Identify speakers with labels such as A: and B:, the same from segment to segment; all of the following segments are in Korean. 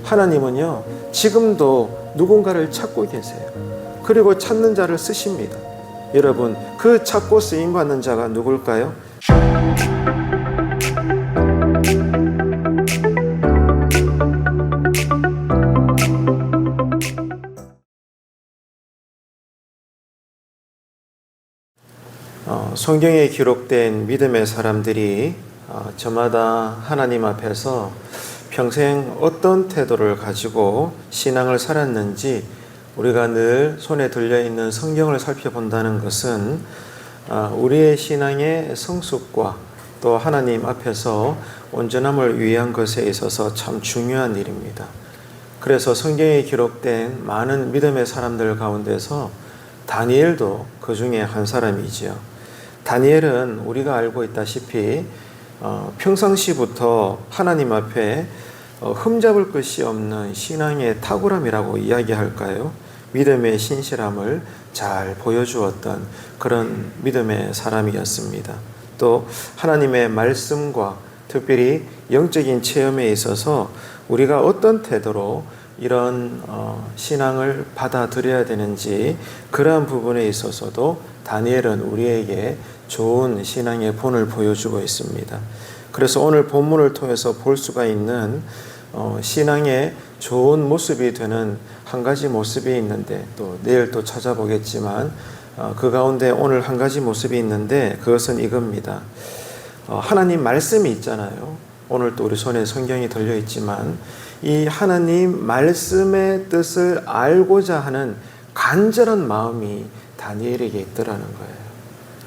A: 하나님은요, 지금도 누군가를 찾고 계세요. 그리고 찾는 자를 쓰십니다. 여러분, 그 찾고 쓰임받는 자가 누굴까요? 성경에 기록된 믿음의 사람들이 저마다 하나님 앞에서 평생 어떤 태도를 가지고 신앙을 살았는지 우리가 늘 손에 들려있는 성경을 살펴본다는 것은 우리의 신앙의 성숙과 또 하나님 앞에서 온전함을 위한 것에 있어서 참 중요한 일입니다. 그래서 성경에 기록된 많은 믿음의 사람들 가운데서 다니엘도 그 중에 한 사람이지요. 다니엘은 우리가 알고 있다시피 평상시부터 하나님 앞에 흠잡을 것이 없는 신앙의 탁월함이라고 이야기할까요? 믿음의 신실함을 잘 보여주었던 그런 믿음의 사람이었습니다. 또 하나님의 말씀과 특별히 영적인 체험에 있어서 우리가 어떤 태도로 이런 신앙을 받아들여야 되는지 그러한 부분에 있어서도 다니엘은 우리에게 좋은 신앙의 본을 보여주고 있습니다. 그래서 오늘 본문을 통해서 볼 수가 있는 신앙의 좋은 모습이 되는 한 가지 모습이 있는데, 또 내일 또 찾아보겠지만 그 가운데 오늘 한 가지 모습이 있는데 그것은 이겁니다. 하나님 말씀이 있잖아요. 오늘 또 우리 손에 성경이 들려있지만 이 하나님 말씀의 뜻을 알고자 하는 간절한 마음이 다니엘에게 있더라는 거예요.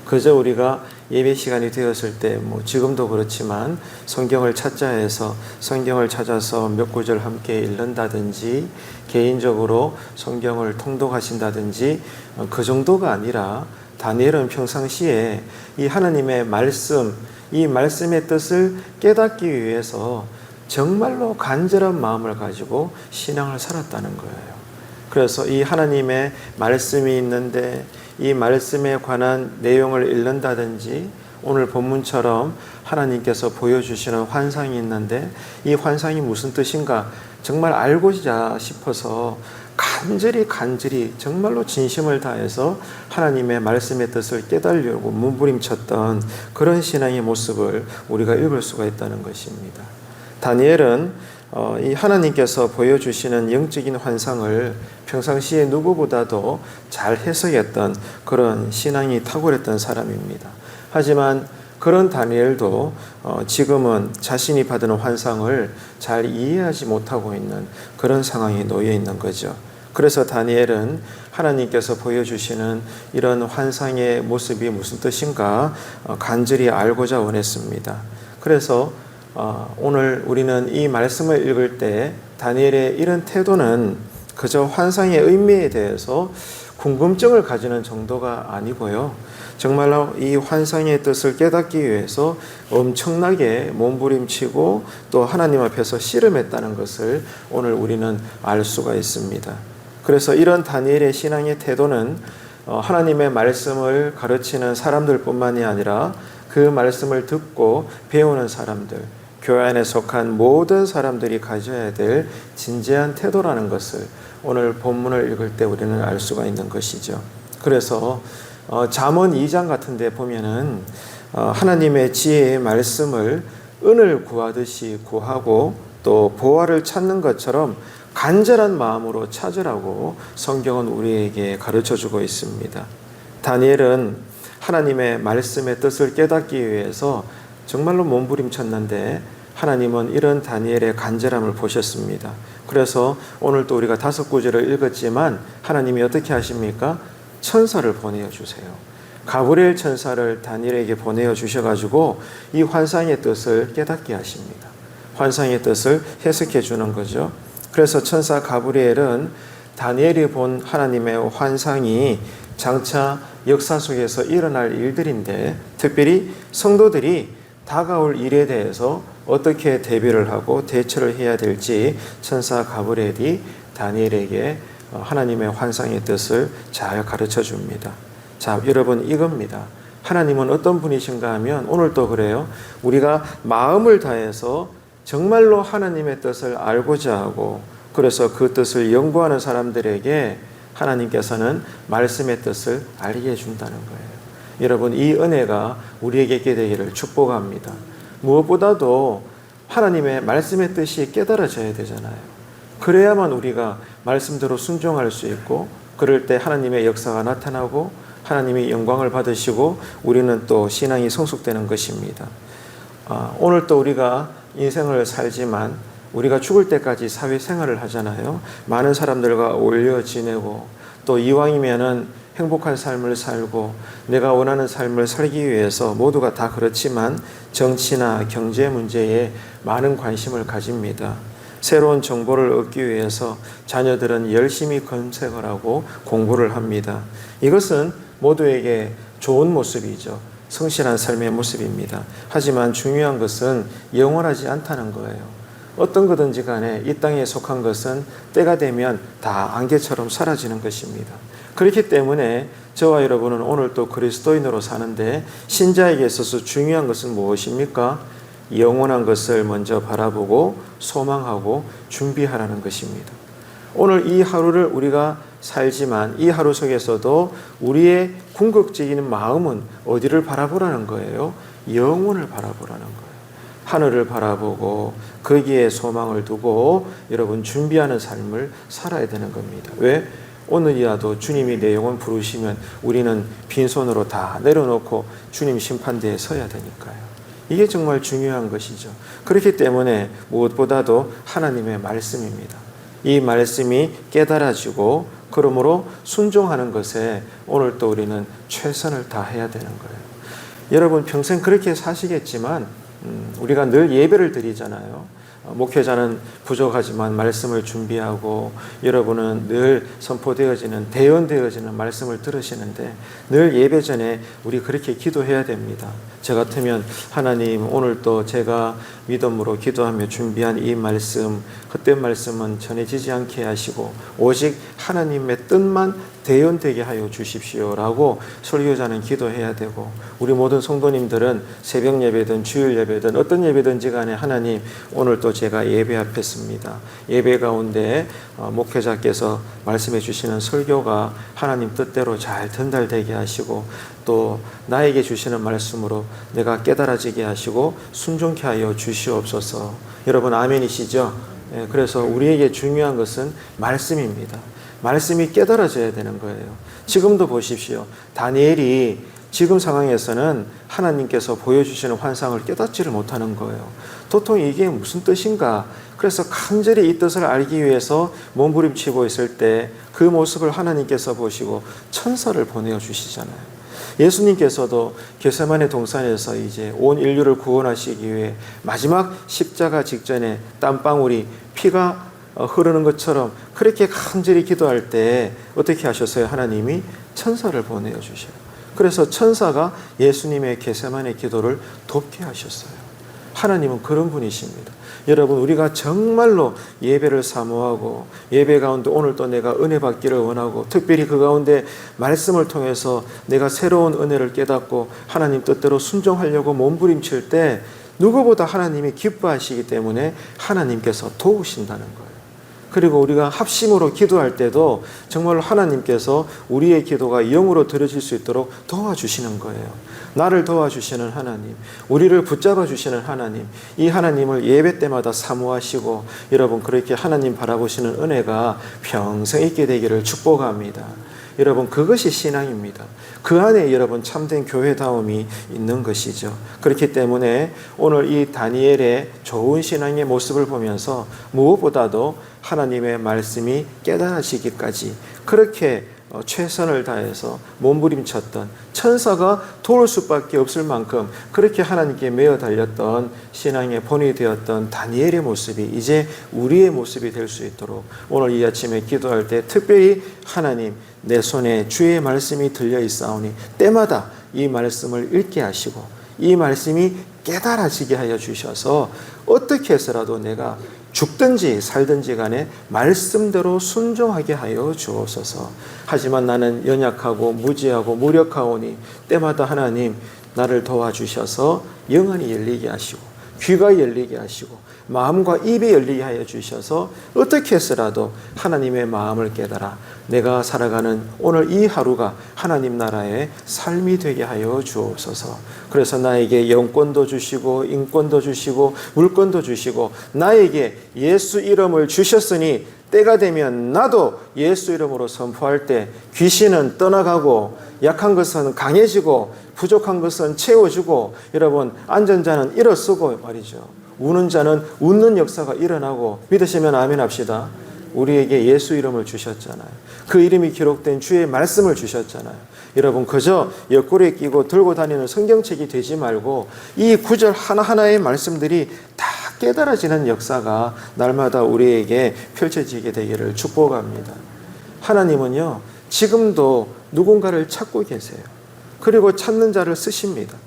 A: 그저 우리가 예배 시간이 되었을 때 지금도 그렇지만 성경을 찾자 해서 성경을 찾아서 몇 구절 함께 읽는다든지 개인적으로 성경을 통독하신다든지 그 정도가 아니라 다니엘은 평상시에 이 하나님의 말씀, 이 말씀의 뜻을 깨닫기 위해서 정말로 간절한 마음을 가지고 신앙을 살았다는 거예요. 그래서 이 하나님의 말씀이 있는데 이 말씀에 관한 내용을 읽는다든지 오늘 본문처럼 하나님께서 보여주시는 환상이 있는데 이 환상이 무슨 뜻인가 정말 알고자 싶어서 간절히 정말로 진심을 다해서 하나님의 말씀의 뜻을 깨달으려고 몸부림쳤던 그런 신앙의 모습을 우리가 읽을 수가 있다는 것입니다. 다니엘은 이 하나님께서 보여주시는 영적인 환상을 평상시에 누구보다도 잘 해석했던 그런 신앙이 탁월했던 사람입니다. 하지만 그런 다니엘도 지금은 자신이 받은 환상을 잘 이해하지 못하고 있는 그런 상황에 놓여 있는 거죠. 그래서 다니엘은 하나님께서 보여주시는 이런 환상의 모습이 무슨 뜻인가 간절히 알고자 원했습니다. 그래서 오늘 우리는 이 말씀을 읽을 때 다니엘의 이런 태도는 그저 환상의 의미에 대해서 궁금증을 가지는 정도가 아니고요. 정말로 이 환상의 뜻을 깨닫기 위해서 엄청나게 몸부림치고 또 하나님 앞에서 씨름했다는 것을 오늘 우리는 알 수가 있습니다. 그래서 이런 다니엘의 신앙의 태도는 하나님의 말씀을 가르치는 사람들뿐만이 아니라 그 말씀을 듣고 배우는 사람들, 교회 안에 속한 모든 사람들이 가져야 될 진지한 태도라는 것을 오늘 본문을 읽을 때 우리는 알 수가 있는 것이죠. 그래서 잠언 2장 같은 데 보면은 하나님의 지혜의 말씀을 은을 구하듯이 구하고 또 보화를 찾는 것처럼 간절한 마음으로 찾으라고 성경은 우리에게 가르쳐주고 있습니다. 다니엘은 하나님의 말씀의 뜻을 깨닫기 위해서 정말로 몸부림쳤는데 하나님은 이런 다니엘의 간절함을 보셨습니다. 그래서 오늘 또 우리가 5구절을 읽었지만 하나님이 어떻게 하십니까? 천사를 보내어 주세요. 가브리엘 천사를 다니엘에게 보내어 주셔가지고 이 환상의 뜻을 깨닫게 하십니다. 환상의 뜻을 해석해 주는 거죠. 그래서 천사 가브리엘은 다니엘이 본 하나님의 환상이 장차 역사 속에서 일어날 일들인데 특별히 성도들이 다가올 일에 대해서 어떻게 대비를 하고 대처를 해야 될지 천사 가브리엘이 다니엘에게 하나님의 환상의 뜻을 잘 가르쳐 줍니다. 자, 여러분 이겁니다. 하나님은 어떤 분이신가 하면 오늘도 그래요. 우리가 마음을 다해서 정말로 하나님의 뜻을 알고자 하고 그래서 그 뜻을 연구하는 사람들에게 하나님께서는 말씀의 뜻을 알게 해준다는 거예요. 여러분, 이 은혜가 우리에게 있게 되기를 축복합니다. 무엇보다도 하나님의 말씀의 뜻이 깨달아져야 되잖아요. 그래야만 우리가 말씀대로 순종할 수 있고 그럴 때 하나님의 역사가 나타나고 하나님이 영광을 받으시고 우리는 또 신앙이 성숙되는 것입니다. 오늘 또 우리가 인생을 살지만 우리가 죽을 때까지 사회생활을 하잖아요. 많은 사람들과 어울려 지내고 또 이왕이면은 행복한 삶을 살고 내가 원하는 삶을 살기 위해서 모두가 다 그렇지만 정치나 경제 문제에 많은 관심을 가집니다. 새로운 정보를 얻기 위해서 자녀들은 열심히 검색을 하고 공부를 합니다. 이것은 모두에게 좋은 모습이죠. 성실한 삶의 모습입니다. 하지만 중요한 것은 영원하지 않다는 거예요. 어떤 거든지 간에 이 땅에 속한 것은 때가 되면 다 안개처럼 사라지는 것입니다. 그렇기 때문에 저와 여러분은 오늘 또 그리스도인으로 사는데 신자에게 있어서 중요한 것은 무엇입니까? 영원한 것을 먼저 바라보고 소망하고 준비하라는 것입니다. 오늘 이 하루를 우리가 살지만 이 하루 속에서도 우리의 궁극적인 마음은 어디를 바라보라는 거예요? 영혼을 바라보라는 거예요. 하늘을 바라보고 거기에 소망을 두고 여러분 준비하는 삶을 살아야 되는 겁니다. 왜? 오늘이라도 주님이 내 영혼 부르시면 우리는 빈손으로 다 내려놓고 주님 심판대에 서야 되니까요. 이게 정말 중요한 것이죠. 그렇기 때문에 무엇보다도 하나님의 말씀입니다. 이 말씀이 깨달아지고 그러므로 순종하는 것에 오늘 또 우리는 최선을 다해야 되는 거예요. 여러분 평생 그렇게 사시겠지만 우리가 늘 예배를 드리잖아요. 목회자는 부족하지만 말씀을 준비하고 여러분은 늘 선포되어지는 대언되어지는 말씀을 들으시는데 늘 예배 전에 우리 그렇게 기도해야 됩니다. 저 같으면 하나님 오늘 또 제가 믿음으로 기도하며 준비한 이 말씀 헛된 말씀은 전해지지 않게 하시고 오직 하나님의 뜻만 대언되게 하여 주십시오라고 설교자는 기도해야 되고 우리 모든 성도님들은 새벽 예배든 주일 예배든 어떤 예배든지 간에 하나님 오늘 또 제가 예배 앞에 습니다. 예배 가운데 목회자께서 말씀해 주시는 설교가 하나님 뜻대로 잘 전달되게 하시고 또 나에게 주시는 말씀으로 내가 깨달아지게 하시고 순종케 하여 주시옵소서. 여러분 아멘이시죠? 그래서 우리에게 중요한 것은 말씀입니다. 말씀이 깨달아져야 되는 거예요. 지금도 보십시오. 다니엘이 지금 상황에서는 하나님께서 보여주시는 환상을 깨닫지를 못하는 거예요. 도통 이게 무슨 뜻인가? 그래서 간절히 이 뜻을 알기 위해서 몸부림치고 있을 때 그 모습을 하나님께서 보시고 천사를 보내어 주시잖아요. 예수님께서도 겟세마네 동산에서 이제 온 인류를 구원하시기 위해 마지막 십자가 직전에 땀방울이 피가 흐르는 것처럼 그렇게 간절히 기도할 때 어떻게 하셨어요? 하나님이 천사를 보내어 주셔요. 그래서 천사가 예수님의 겟세마네 기도를 돕게 하셨어요. 하나님은 그런 분이십니다. 여러분 우리가 정말로 예배를 사모하고 예배 가운데 오늘 또 내가 은혜 받기를 원하고 특별히 그 가운데 말씀을 통해서 내가 새로운 은혜를 깨닫고 하나님 뜻대로 순종하려고 몸부림칠 때 누구보다 하나님이 기뻐하시기 때문에 하나님께서 도우신다는 거예요. 그리고 우리가 합심으로 기도할 때도 정말로 하나님께서 우리의 기도가 영으로 들어질 수 있도록 도와주시는 거예요. 나를 도와주시는 하나님, 우리를 붙잡아 주시는 하나님, 이 하나님을 예배 때마다 사모하시고 여러분 그렇게 하나님 바라보시는 은혜가 평생 있게 되기를 축복합니다. 여러분 그것이 신앙입니다. 그 안에 여러분 참된 교회다움이 있는 것이죠. 그렇기 때문에 오늘 이 다니엘의 좋은 신앙의 모습을 보면서 무엇보다도 하나님의 말씀이 깨달아지기까지 그렇게 최선을 다해서 몸부림쳤던 천사가 도울 수밖에 없을 만큼 그렇게 하나님께 매어 달렸던 신앙의 본이 되었던 다니엘의 모습이 이제 우리의 모습이 될 수 있도록 오늘 이 아침에 기도할 때 특별히 하나님 내 손에 주의 말씀이 들려 있사오니 때마다 이 말씀을 읽게 하시고 이 말씀이 깨달아지게 하여 주셔서 어떻게 해서라도 내가 죽든지 살든지 간에 말씀대로 순종하게 하여 주옵소서. 하지만 나는 연약하고 무지하고 무력하오니 때마다 하나님 나를 도와주셔서 영안이 열리게 하시고 귀가 열리게 하시고 마음과 입이 열리게 하여 주셔서 어떻게 해서라도 하나님의 마음을 깨달아 내가 살아가는 오늘 이 하루가 하나님 나라의 삶이 되게 하여 주옵소서. 그래서 나에게 영권도 주시고 인권도 주시고 물권도 주시고 나에게 예수 이름을 주셨으니 때가 되면 나도 예수 이름으로 선포할 때 귀신은 떠나가고 약한 것은 강해지고 부족한 것은 채워주고 여러분 앉은 자는 일어서고 말이죠. 우는 자는 웃는 역사가 일어나고 믿으시면 아멘 합시다. 우리에게 예수 이름을 주셨잖아요. 그 이름이 기록된 주의 말씀을 주셨잖아요. 여러분 그저 옆구리에 끼고 들고 다니는 성경책이 되지 말고 이 구절 하나하나의 말씀들이 다 깨달아지는 역사가 날마다 우리에게 펼쳐지게 되기를 축복합니다. 하나님은요 지금도 누군가를 찾고 계세요. 그리고 찾는 자를 쓰십니다.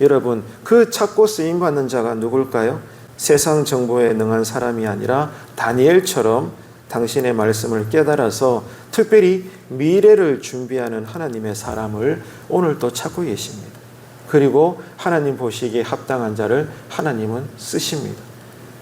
A: 여러분 그 찾고 쓰임받는 자가 누굴까요? 세상 정보에 능한 사람이 아니라 다니엘처럼 당신의 말씀을 깨달아서 특별히 미래를 준비하는 하나님의 사람을 오늘 또 찾고 계십니다. 그리고 하나님 보시기에 합당한 자를 하나님은 쓰십니다.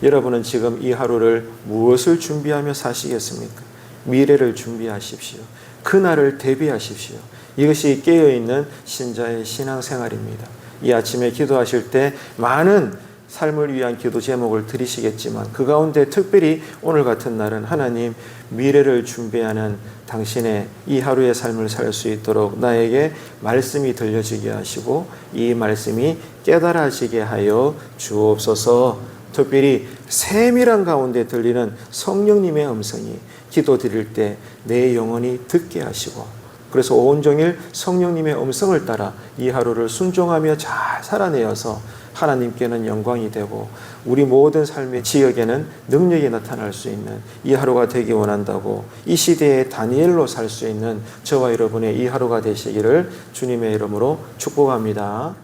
A: 여러분은 지금 이 하루를 무엇을 준비하며 사시겠습니까? 미래를 준비하십시오. 그날을 대비하십시오. 이것이 깨어있는 신자의 신앙생활입니다. 이 아침에 기도하실 때 많은 삶을 위한 기도 제목을 드리시겠지만 그 가운데 특별히 오늘 같은 날은 하나님 미래를 준비하는 당신의 이 하루의 삶을 살 수 있도록 나에게 말씀이 들려지게 하시고 이 말씀이 깨달아지게 하여 주옵소서. 특별히 세밀한 가운데 들리는 성령님의 음성이 기도 드릴 때 내 영혼이 듣게 하시고 그래서 온종일 성령님의 음성을 따라 이 하루를 순종하며 잘 살아내어서 하나님께는 영광이 되고 우리 모든 삶의 지역에는 능력이 나타날 수 있는 이 하루가 되기 원한다고 이 시대의 다니엘로 살 수 있는 저와 여러분의 이 하루가 되시기를 주님의 이름으로 축복합니다.